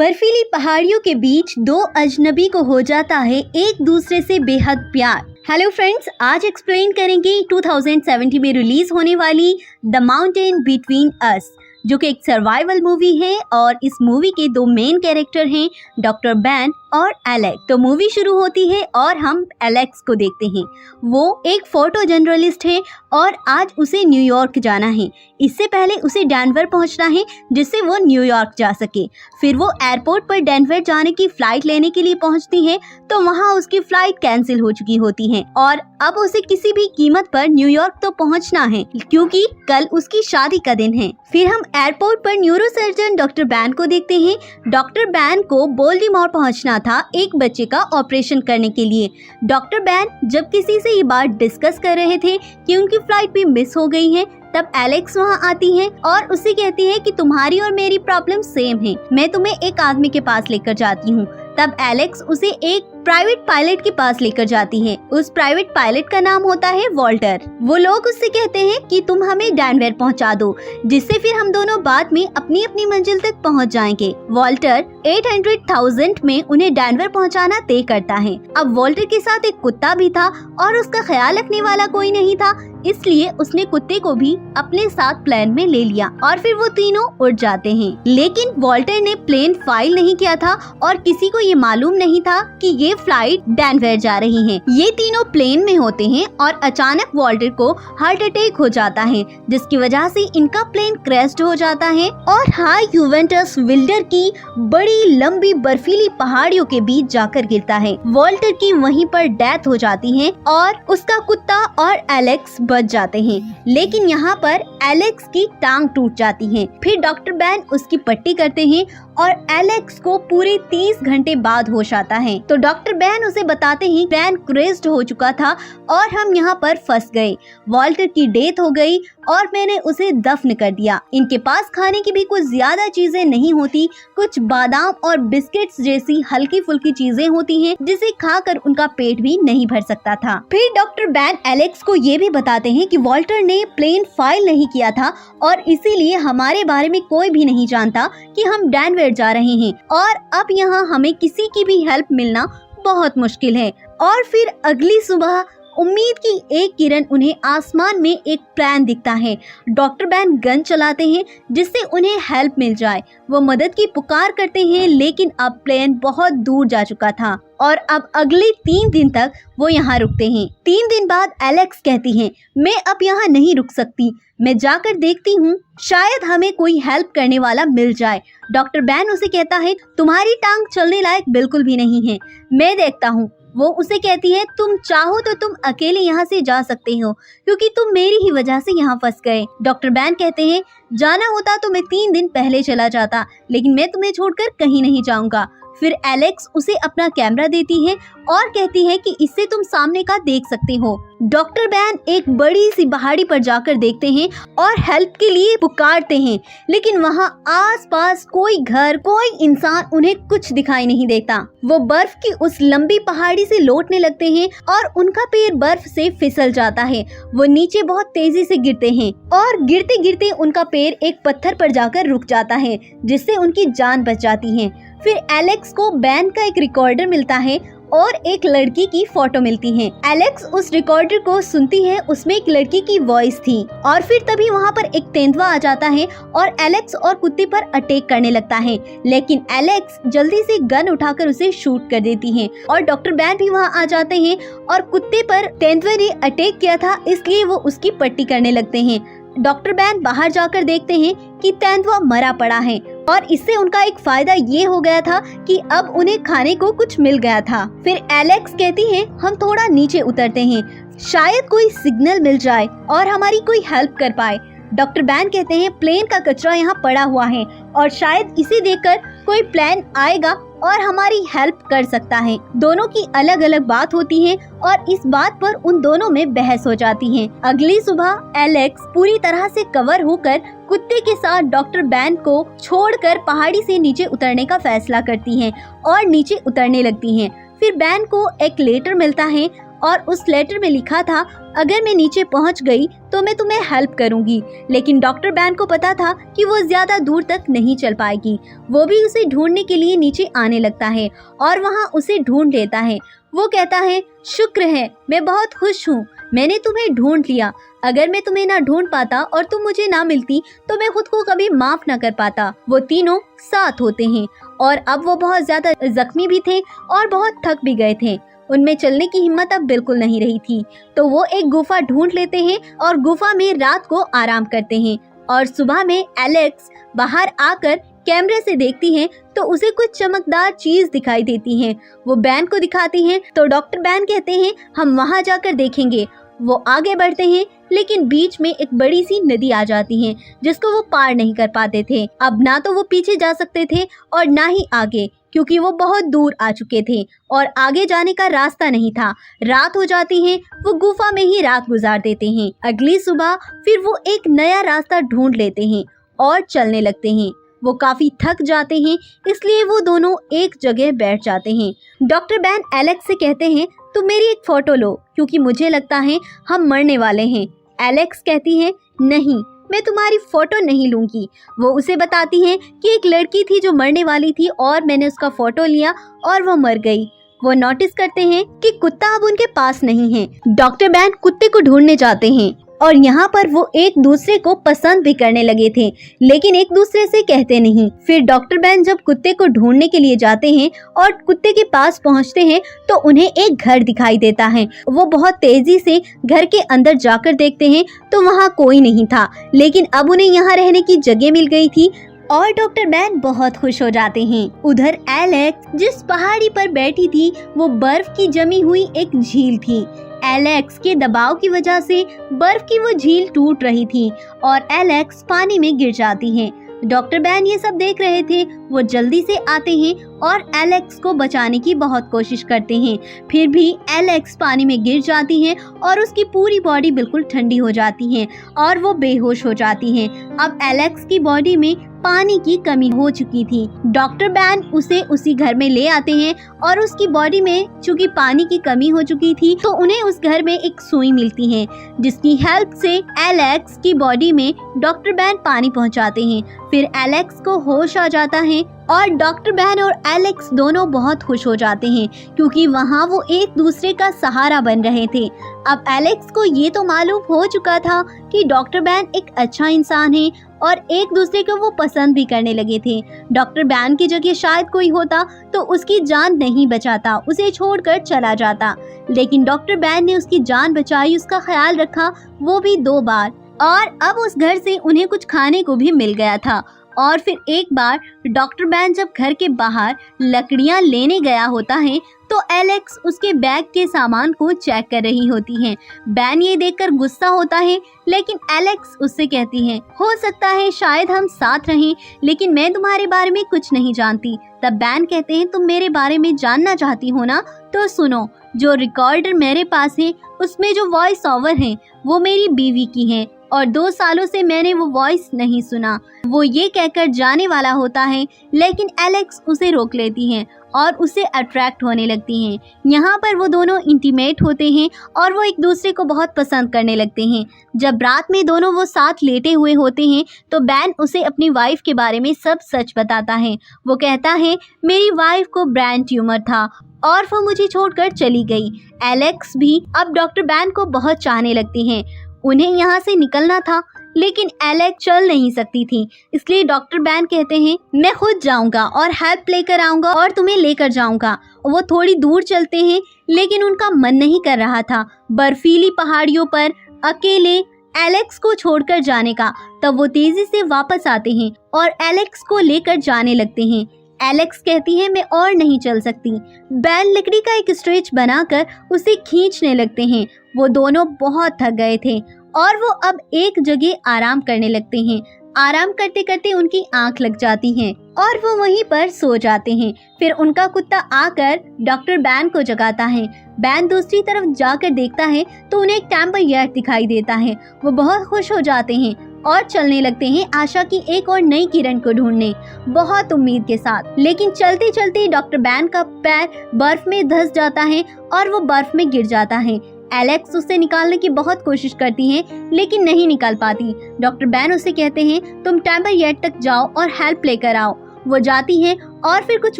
बर्फीली पहाड़ियों के बीच दो अजनबी को हो जाता है एक दूसरे से बेहद प्यार। हेलो फ्रेंड्स, आज एक्सप्लेन करेंगे 2070 में रिलीज होने वाली द माउंटेन बिटवीन अस, जो कि एक सर्वाइवल मूवी है और इस मूवी के दो मेन कैरेक्टर हैं डॉक्टर बैन और एलेक्स। तो मूवी शुरू होती है और हम एलेक्स को देखते हैं। वो एक फोटो जर्नलिस्ट है और आज उसे न्यूयॉर्क जाना है। इससे पहले उसे डेनवर पहुंचना है जिससे वो न्यूयॉर्क जा सके। फिर वो एयरपोर्ट पर डेनवर जाने की फ्लाइट लेने के लिए पहुंचती है तो वहां उसकी फ्लाइट कैंसिल हो चुकी होती है और अब उसे किसी भी कीमत पर न्यूयॉर्क तो पहुंचना है क्योंकि कल उसकी शादी का दिन है। फिर हम एयरपोर्ट पर न्यूरोसर्जन डॉक्टर बैन को देखते हैं। डॉक्टर बैन को बोल्टीमोर पहुंचना था एक बच्चे का ऑपरेशन करने के लिए। डॉक्टर बैन जब किसी से ये बात डिस्कस कर रहे थे कि उनकी फ्लाइट भी मिस हो गई है, तब एलेक्स वहाँ आती है और उसे कहती है कि तुम्हारी और मेरी प्रॉब्लम सेम है, मैं तुम्हें एक आदमी के पास लेकर जाती हूँ। तब एलेक्स उसे एक प्राइवेट पायलट के पास लेकर जाती है। उस प्राइवेट पायलट का नाम होता है वॉल्टर। वो लोग उससे कहते हैं कि तुम हमें डेनवर पहुंचा दो, जिससे फिर हम दोनों बाद में अपनी अपनी मंजिल तक पहुंच जाएंगे। वॉल्टर 800,000 में उन्हें डेनवर पहुंचाना तय करता है। अब वॉल्टर के साथ एक कुत्ता भी था और उसका ख्याल रखने वाला कोई नहीं था, इसलिए उसने कुत्ते को भी अपने साथ प्लेन में ले लिया और फिर वो तीनों उड़ जाते हैं। लेकिन वॉल्टर ने प्लेन फाइल नहीं किया था और किसी को ये मालूम नहीं था कि ये फ्लाइट डेनवर जा रही है। ये तीनों प्लेन में होते हैं और अचानक वॉल्टर को हार्ट अटैक हो जाता है, जिसकी वजह से इनका प्लेन क्रैश हो जाता है और हाई यूवेंटस विल्डर की बड़ी लंबी बर्फीली पहाड़ियों के बीच जाकर गिरता है। वॉल्टर की वहीं पर डेथ हो जाती है और उसका कुत्ता और एलेक्स बच जाते हैं। लेकिन यहाँ पर एलेक्स की टांग टूट जाती है। फिर डॉक्टर बैन उसकी पट्टी करते हैं और एलेक्स को पूरे 30 घंटे बाद होश आता है। तो डॉक्टर बैन उसे बताते हैं प्लेन क्रैश हो चुका था और हम यहाँ पर फंस गए। वॉल्टर की डेथ हो गई और मैंने उसे दफन कर दिया। इनके पास खाने की भी कुछ ज्यादा चीजें नहीं होती, कुछ बादाम और बिस्किट्स जैसी हल्की फुल्की चीजें होती हैं जिसे खाकर उनका पेट भी नहीं भर सकता था। फिर डॉक्टर बैन एलेक्स को ये भी बताते हैं कि वॉल्टर ने प्लेन फाइल नहीं किया था और इसीलिए हमारे बारे में कोई भी नहीं जानता कि हम डेनवर जा रहे हैं और अब यहाँ हमें किसी की भी हेल्प मिलना बहुत मुश्किल है। और फिर अगली सुबह उम्मीद की एक किरण उन्हें आसमान में एक प्लेन दिखता है। डॉक्टर बैन गन चलाते हैं जिससे उन्हें हेल्प मिल जाए। वो मदद की पुकार करते हैं लेकिन अब प्लेन बहुत दूर जा चुका था और अब अगले 3 दिन तक वो यहाँ रुकते हैं। 3 दिन बाद एलेक्स कहती हैं, मैं अब यहाँ नहीं रुक सकती, मैं जाकर देखती हूँ, शायद हमें कोई हेल्प करने वाला मिल जाए। डॉक्टर बैन उसे कहता है तुम्हारी टांग चलने लायक बिल्कुल भी नहीं है, मैं देखता हूँ। वो उसे कहती है तुम चाहो तो तुम अकेले यहाँ से जा सकते हो क्योंकि तुम मेरी ही वजह से यहाँ फंस गए। डॉक्टर बैन कहते हैं जाना होता तो मैं 3 दिन पहले चला जाता, लेकिन मैं तुम्हें छोड़कर कहीं नहीं जाऊंगा। फिर एलेक्स उसे अपना कैमरा देती है और कहती है कि इससे तुम सामने का देख सकते हो। डॉक्टर बैन एक बड़ी सी पहाड़ी पर जाकर देखते हैं और हेल्प के लिए पुकारते हैं, लेकिन वहाँ आसपास कोई घर, कोई इंसान उन्हें कुछ दिखाई नहीं देता। वो बर्फ की उस लंबी पहाड़ी से लौटने लगते हैं और उनका पैर बर्फ से फिसल जाता है। वो नीचे बहुत तेजी से गिरते हैं और गिरते गिरते उनका पैर एक पत्थर पर जाकर रुक जाता है, जिससे उनकी जान बच जाती है। फिर एलेक्स को बैन का एक रिकॉर्डर मिलता है और एक लड़की की फोटो मिलती है। एलेक्स उस रिकॉर्डर को सुनती है, उसमें एक लड़की की वॉइस थी और फिर तभी वहाँ पर एक तेंदुआ आ जाता है और एलेक्स और कुत्ते पर अटैक करने लगता है। लेकिन एलेक्स जल्दी से गन उठाकर उसे शूट कर देती है और डॉक्टर बैन भी वहाँ आ जाते हैं और कुत्ते पर तेंदुए ने अटैक किया था इसलिए वो उसकी पट्टी करने लगते हैं। डॉक्टर बैन बाहर जाकर देखते हैं कि तेंदुआ मरा पड़ा है और इससे उनका एक फायदा ये हो गया था कि अब उन्हें खाने को कुछ मिल गया था। फिर एलेक्स कहती है हम थोड़ा नीचे उतरते हैं, शायद कोई सिग्नल मिल जाए और हमारी कोई हेल्प कर पाए। डॉक्टर बैन कहते हैं प्लेन का कचरा यहाँ पड़ा हुआ है और शायद इसे देखकर कोई प्लेन आएगा और हमारी हेल्प कर सकता है। दोनों की अलग अलग बात होती है और इस बात पर उन दोनों में बहस हो जाती है। अगली सुबह एलेक्स पूरी तरह से कवर होकर कुत्ते के साथ डॉक्टर बैन को छोड़कर पहाड़ी से नीचे उतरने का फैसला करती हैं और नीचे उतरने लगती हैं। फिर बैन को एक लेटर मिलता है और उस लेटर में लिखा था अगर मैं नीचे पहुंच गई तो मैं तुम्हें हेल्प करूंगी। लेकिन डॉक्टर बैन को पता था कि वो ज्यादा दूर तक नहीं चल पाएगी। वो भी उसे ढूंढने के लिए नीचे आने लगता है और वहाँ उसे ढूंढ लेता है। वो कहता है शुक्र है, मैं बहुत खुश हूँ, मैंने तुम्हें ढूंढ लिया। अगर मैं तुम्हें ना ढूंढ पाता और तुम मुझे ना मिलती तो मैं खुद को कभी माफ ना कर पाता। वो तीनों साथ होते हैं और अब वो बहुत ज्यादा जख्मी भी थे और बहुत थक भी गए थे। उनमें चलने की हिम्मत अब बिल्कुल नहीं रही थी। तो वो एक गुफा ढूंढ लेते हैं और गुफा में रात को आराम करते हैं। और सुबह में एलेक्स बाहर आकर कैमरे से देखती है तो उसे कुछ चमकदार चीज दिखाई देती है। वो बैन को दिखाती है तो डॉक्टर बैन कहते हैं हम वहां जाकर देखेंगे। वो आगे बढ़ते हैं लेकिन बीच में एक बड़ी सी नदी आ जाती है जिसको वो पार नहीं कर पाते थे। अब ना तो वो पीछे जा सकते थे और ना ही आगे, क्योंकि वो बहुत दूर आ चुके थे और आगे जाने का रास्ता नहीं था। रात हो जाती है, वो गुफा में ही रात गुजार देते हैं। अगली सुबह फिर वो एक नया रास्ता ढूंढ लेते हैं और चलने लगते हैं। वो काफी थक जाते हैं, इसलिए वो दोनों एक जगह बैठ जाते हैं। डॉक्टर बैन एलेक्स से कहते हैं तुम मेरी एक फोटो लो, क्योंकि मुझे लगता है हम मरने वाले हैं। एलेक्स कहती है नहीं, मैं तुम्हारी फोटो नहीं लूंगी। वो उसे बताती है कि एक लड़की थी जो मरने वाली थी और मैंने उसका फोटो लिया और वो मर गई। वो नोटिस करते हैं कि कुत्ता अब उनके पास नहीं है। डॉक्टर बैन कुत्ते को ढूंढने जाते हैं और यहाँ पर वो एक दूसरे को पसंद भी करने लगे थे, लेकिन एक दूसरे से कहते नहीं। फिर डॉक्टर बैन जब कुत्ते को ढूंढने के लिए जाते हैं और कुत्ते के पास पहुँचते हैं तो उन्हें एक घर दिखाई देता है। वो बहुत तेजी से घर के अंदर जाकर देखते हैं तो वहाँ कोई नहीं था, लेकिन अब उन्हें यहाँ रहने की जगह मिल गई थी और डॉक्टर बैन बहुत खुश हो जाते हैं। उधर एलेक्स जिस पहाड़ी पर बैठी थी वो बर्फ की जमी हुई एक झील थी। एलेक्स के दबाव की वजह से बर्फ की वो झील टूट रही थी और एलेक्स पानी में गिर जाती है। डॉक्टर बैन ये सब देख रहे थे। वो जल्दी से आते हैं और एलेक्स को बचाने की बहुत कोशिश करते हैं। फिर भी एलेक्स पानी में गिर जाती है और उसकी पूरी बॉडी बिल्कुल ठंडी हो जाती है और वो बेहोश हो जाती है। अब एलेक्स की बॉडी में पानी की कमी हो चुकी थी। डॉक्टर बैन उसे उसी घर में ले आते हैं और उसकी बॉडी में चूंकि पानी की कमी हो चुकी थी तो उन्हें उस घर में एक सुई मिलती है, जिसकी हेल्प से एलेक्स की बॉडी में डॉक्टर बैन पानी पहुंचाते हैं। फिर एलेक्स को होश आ जाता है और डॉक्टर बैन और एलेक्स दोनों बहुत खुश हो जाते हैं, क्योंकि वहाँ वो एक दूसरे का सहारा बन रहे थे। अब एलेक्स को ये तो मालूम हो चुका था कि डॉक्टर बैन एक अच्छा इंसान है और एक दूसरे को वो पसंद भी करने लगे थे। डॉक्टर बैन की जगह शायद कोई होता तो उसकी जान नहीं बचाता, उसे छोड़कर चला जाता, लेकिन डॉक्टर बैन ने उसकी जान बचाई, उसका ख्याल रखा, वो भी 2 बार। और अब उस घर से उन्हें कुछ खाने को भी मिल गया था। और फिर एक बार डॉक्टर बैन जब घर के बाहर लकड़ियां लेने गया होता है तो एलेक्स उसके बैग के सामान को चेक कर रही होती है। बैन ये देखकर गुस्सा होता है, लेकिन एलेक्स उससे कहती है हो सकता है शायद हम साथ रहें, लेकिन मैं तुम्हारे बारे में कुछ नहीं जानती। तब बैन कहते हैं तुम मेरे बारे में जानना चाहती हो ना, तो सुनो, जो रिकॉर्डर मेरे पास है उसमें जो वॉइस ओवर है वो मेरी बीवी की है और 2 सालों से मैंने वो वॉइस नहीं सुना। वो ये कहकर जाने वाला होता है, लेकिन एलेक्स उसे रोक लेती है और उसे अट्रैक्ट होने लगती हैं। यहाँ पर वो दोनों इंटीमेट होते हैं और वो एक दूसरे को बहुत पसंद करने लगते हैं। जब रात में दोनों वो साथ लेटे हुए होते हैं तो बैन उसे अपनी वाइफ के बारे में सब सच बताता है। वो कहता है मेरी वाइफ को ब्रेन ट्यूमर था और वो मुझे छोड़कर चली गई। एलेक्स भी अब डॉक्टर बैन को बहुत चाहने लगती हैं। उन्हें यहाँ से निकलना था, लेकिन एलेक्स चल नहीं सकती थी, इसलिए डॉक्टर बैन कहते हैं मैं खुद जाऊंगा और हेल्प लेकर आऊंगा और तुम्हें लेकर जाऊंगा। वो थोड़ी दूर चलते हैं, लेकिन उनका मन नहीं कर रहा था बर्फीली पहाड़ियों पर अकेले एलेक्स को छोड़कर जाने का। तब वो तेजी से वापस आते हैं और एलेक्स को लेकर जाने लगते हैं। एलेक्स कहती है मैं और नहीं चल सकती। बैन लकड़ी का एक स्ट्रेच बनाकर उसे खींचने लगते हैं। वो दोनों बहुत थक गए थे और वो अब एक जगह आराम करने लगते हैं। आराम करते करते उनकी आंख लग जाती है और वो वहीं पर सो जाते हैं। फिर उनका कुत्ता आकर डॉक्टर बैन को जगाता है। बैन दूसरी तरफ जाकर देखता है तो उन्हें एक टेम्पर यार्ड दिखाई देता है। वो बहुत खुश हो जाते हैं और चलने लगते हैं आशा की एक और नई किरण को ढूंढने, बहुत उम्मीद के साथ। लेकिन चलते चलते डॉक्टर बैन का पैर बर्फ में धंस जाता है और वो बर्फ में गिर जाता है। एलेक्स उसे निकालने की बहुत कोशिश करती है लेकिन नहीं निकाल पाती। डॉक्टर बैन उसे कहते हैं तुम टेम्पर यार्ड तक जाओ और हेल्प लेकर आओ। वो जाती है और फिर कुछ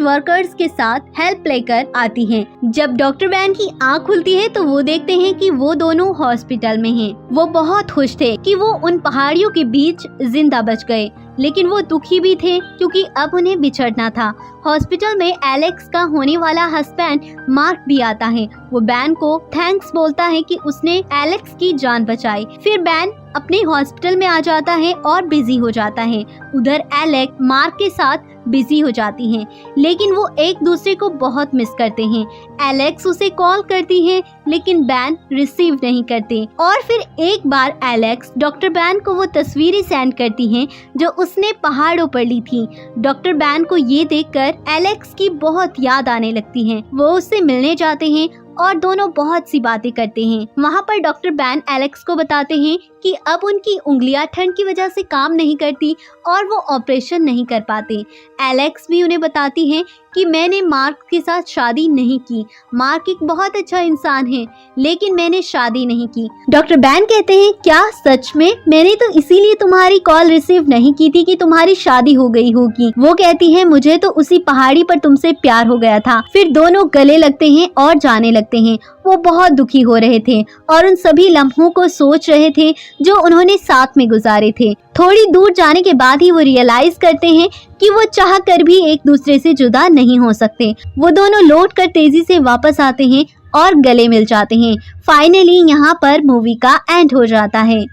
वर्कर्स के साथ हेल्प लेकर आती हैं। जब डॉक्टर बैन की आंख खुलती है तो वो देखते हैं कि वो दोनों हॉस्पिटल में हैं। वो बहुत खुश थे कि वो उन पहाड़ियों के बीच जिंदा बच गए, लेकिन वो दुखी भी थे क्योंकि अब उन्हें बिछड़ना था। हॉस्पिटल में एलेक्स का होने वाला हस्बैंड मार्क भी आता है। वो बैन को थैंक्स बोलता है कि उसने एलेक्स की जान बचाई। फिर बैन अपने हॉस्पिटल में आ जाता है और बिजी हो जाता है। उधर एलेक्स मार्क के साथ बिजी हो जाती हैं, लेकिन वो एक दूसरे को बहुत मिस करते हैं। एलेक्स उसे कॉल करती है लेकिन बैन रिसीव नहीं करते। और फिर एक बार एलेक्स डॉक्टर बैन को वो तस्वीरें सेंड करती हैं जो उसने पहाड़ों पर ली थी। डॉक्टर बैन को ये देखकर एलेक्स की बहुत याद आने लगती है। वो उससे मिलने जाते हैं और दोनों बहुत सी बातें करते हैं। वहाँ पर डॉक्टर बैन एलेक्स को बताते हैं कि अब उनकी उंगलियां ठंड की वजह से काम नहीं करती और वो ऑपरेशन नहीं कर पाते। एलेक्स भी उन्हें बताती है कि मैंने मार्क के साथ शादी नहीं की। मार्क एक बहुत अच्छा इंसान है, लेकिन मैंने शादी नहीं की। डॉक्टर बैन कहते हैं क्या सच में? मैंने तो इसीलिए तुम्हारी कॉल रिसीव नहीं की थी कि तुम्हारी शादी हो गई होगी। वो कहती है मुझे तो उसी पहाड़ी पर तुमसे प्यार हो गया था। फिर दोनों गले लगते हैं और जाने लगते हैं। वो बहुत दुखी हो रहे थे और उन सभी लम्हों को सोच रहे थे जो उन्होंने साथ में गुजारे थे। थोड़ी दूर जाने के बाद ही वो रियलाइज करते हैं कि वो चाह कर भी एक दूसरे से जुदा नहीं हो सकते। वो दोनों लौट कर तेजी से वापस आते हैं और गले मिल जाते हैं। फाइनली यहाँ पर मूवी का एंड हो जाता है।